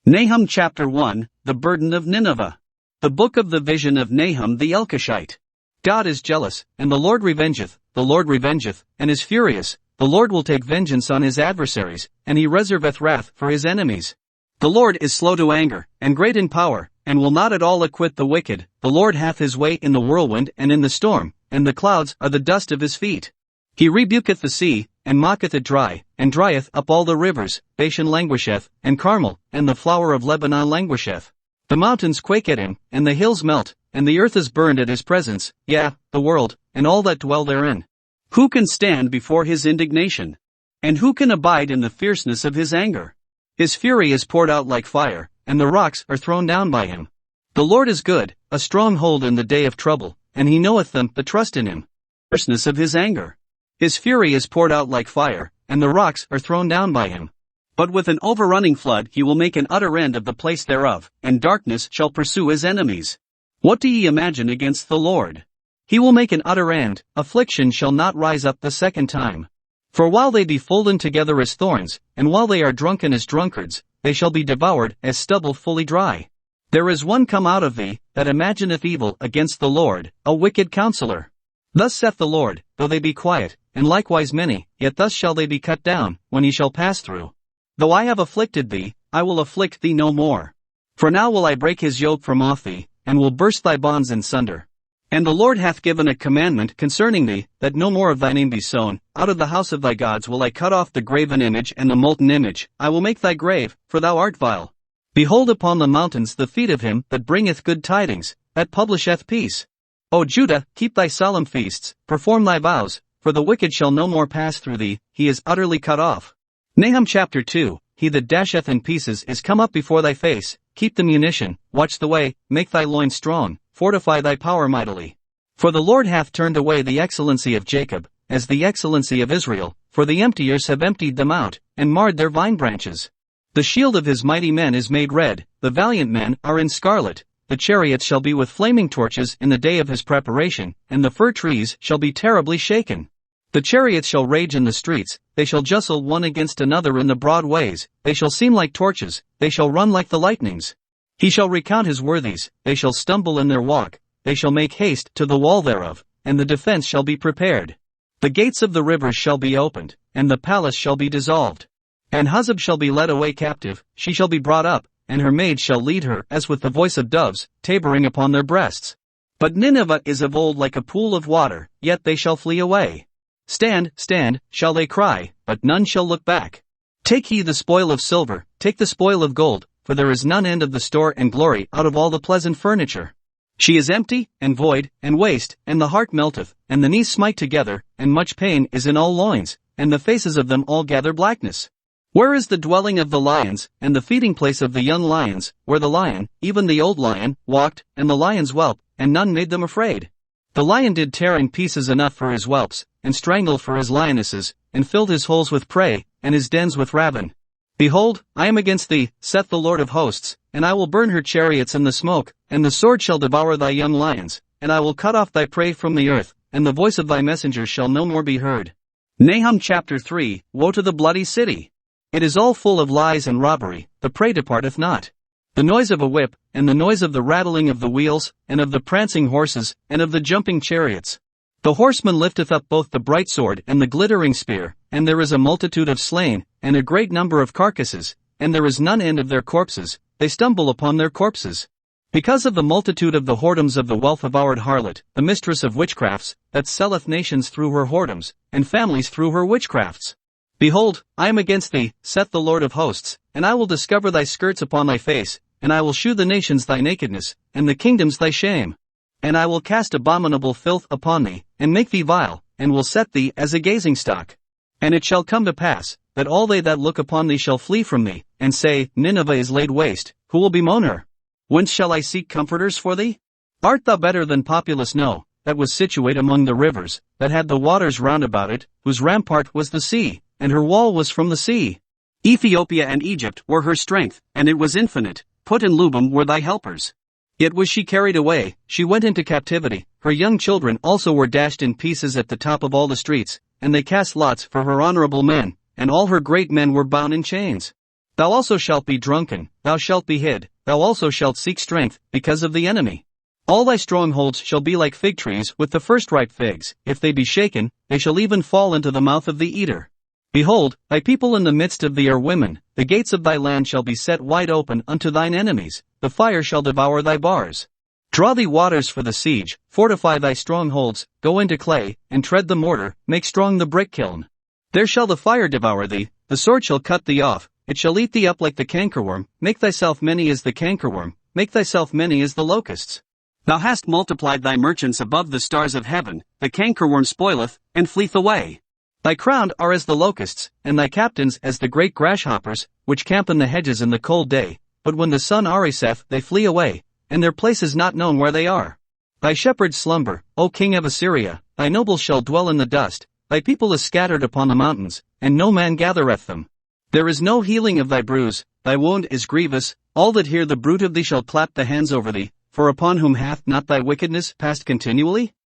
Nahum chapter 1, The burden of Nineveh. The book of the vision of Nahum the Elkoshite. God is jealous, and the Lord revengeth, and is furious. The Lord will take vengeance on his adversaries, and he reserveth wrath for his enemies. The Lord is slow to anger, and great in power, and will not at all acquit the wicked. The Lord hath his way in the whirlwind and in the storm, and the clouds are the dust of his feet. He rebuketh the sea, and maketh it dry, and drieth up all the rivers. Bashan languisheth, and Carmel, and the flower of Lebanon languisheth. The mountains quake at him, and the hills melt, and the earth is burned at his presence, yea, the world, and all that dwell therein. Who can stand before his indignation? And who can abide in the fierceness of his anger? His fury is poured out like fire, and the rocks are thrown down by him. The Lord is good, a stronghold in the day of trouble, and he knoweth them that trust in him. Fierceness of his anger. His fury is poured out like fire, and the rocks are thrown down by him. But with an overrunning flood he will make an utter end of the place thereof, and darkness shall pursue his enemies. What do ye imagine against the Lord? He will make an utter end, affliction shall not rise up the second time. For while they be folden together as thorns, and while they are drunken as drunkards, they shall be devoured as stubble fully dry. There is one come out of thee, that imagineth evil against the Lord, a wicked counselor. Thus saith the Lord, though they be quiet, and likewise many, yet thus shall they be cut down, when he shall pass through. Though I have afflicted thee, I will afflict thee no more. For now will I break his yoke from off thee, and will burst thy bonds in sunder. And the Lord hath given a commandment concerning thee, that no more of thy name be sown. Out of the house of thy gods will I cut off the graven image and the molten image. I will make thy grave, for thou art vile. Behold upon the mountains the feet of him that bringeth good tidings, that publisheth peace. O Judah, keep thy solemn feasts, perform thy vows, for the wicked shall no more pass through thee, he is utterly cut off. Nahum chapter 2, He that dasheth in pieces is come up before thy face. Keep the munition, watch the way, make thy loins strong, fortify thy power mightily. For the Lord hath turned away the excellency of Jacob, as the excellency of Israel, for the emptiers have emptied them out, and marred their vine branches. The shield of his mighty men is made red, the valiant men are in scarlet. The chariots shall be with flaming torches in the day of his preparation, and the fir trees shall be terribly shaken. The chariots shall rage in the streets, they shall justle one against another in the broad ways, they shall seem like torches, they shall run like the lightnings. He shall recount his worthies, they shall stumble in their walk, they shall make haste to the wall thereof, and the defense shall be prepared. The gates of the rivers shall be opened, and the palace shall be dissolved. And Huzzab shall be led away captive, she shall be brought up, and her maids shall lead her as with the voice of doves, tabering upon their breasts. But Nineveh is of old like a pool of water, yet they shall flee away. Stand, stand, shall they cry, but none shall look back. Take ye the spoil of silver, take the spoil of gold, for there is none end of the store and glory out of all the pleasant furniture. She is empty, and void, and waste, and the heart melteth, and the knees smite together, and much pain is in all loins, and the faces of them all gather blackness. Where is the dwelling of the lions, and the feeding place of the young lions, where the lion, even the old lion, walked, and the lions whelped, and none made them afraid? The lion did tear in pieces enough for his whelps, and strangle for his lionesses, and filled his holes with prey, and his dens with ravin. Behold, I am against thee, saith the Lord of hosts, and I will burn her chariots in the smoke, and the sword shall devour thy young lions, and I will cut off thy prey from the earth, and the voice of thy messengers shall no more be heard. Nahum chapter 3, Woe to the bloody city! It is all full of lies and robbery, the prey departeth not. The noise of a whip, and the noise of the rattling of the wheels, and of the prancing horses, and of the jumping chariots. The horseman lifteth up both the bright sword and the glittering spear, and there is a multitude of slain, and a great number of carcasses, and there is none end of their corpses, they stumble upon their corpses. Because of the multitude of the whoredoms of the wealth-devoured harlot, the mistress of witchcrafts, that selleth nations through her whoredoms, and families through her witchcrafts. Behold, I am against thee, saith the Lord of hosts, and I will discover thy skirts upon thy face, and I will shew the nations thy nakedness, and the kingdoms thy shame. And I will cast abominable filth upon thee, and make thee vile, and will set thee as a gazing stock. And it shall come to pass, that all they that look upon thee shall flee from thee, and say, Nineveh is laid waste, who will bemoan her? Whence shall I seek comforters for thee? Art thou better than populous No, that was situate among the rivers, that had the waters round about it, whose rampart was the sea, and her wall was from the sea? Ethiopia and Egypt were her strength, and it was infinite. Put and Lubim were thy helpers. Yet was she carried away, she went into captivity, her young children also were dashed in pieces at the top of all the streets, and they cast lots for her honorable men, and all her great men were bound in chains. Thou also shalt be drunken, thou shalt be hid, thou also shalt seek strength, because of the enemy. All thy strongholds shall be like fig trees with the first ripe figs, if they be shaken, they shall even fall into the mouth of the eater. Behold, thy people in the midst of thee are women, the gates of thy land shall be set wide open unto thine enemies, the fire shall devour thy bars. Draw thee waters for the siege, fortify thy strongholds, go into clay, and tread the mortar, make strong the brick kiln. There shall the fire devour thee, the sword shall cut thee off, it shall eat thee up like the cankerworm, make thyself many as the cankerworm, make thyself many as the locusts. Thou hast multiplied thy merchants above the stars of heaven, the cankerworm spoileth, and fleeth away. Thy crown are as the locusts, and thy captains as the great grasshoppers, which camp in the hedges in the cold day, but when the sun ariseth they flee away, and their place is not known where they are. Thy shepherds slumber, O king of Assyria, thy nobles shall dwell in the dust, thy people is scattered upon the mountains, and no man gathereth them. There is no healing of thy bruise, thy wound is grievous, all that hear the bruit of thee shall clap the hands over thee, for upon whom hath not thy wickedness passed continually?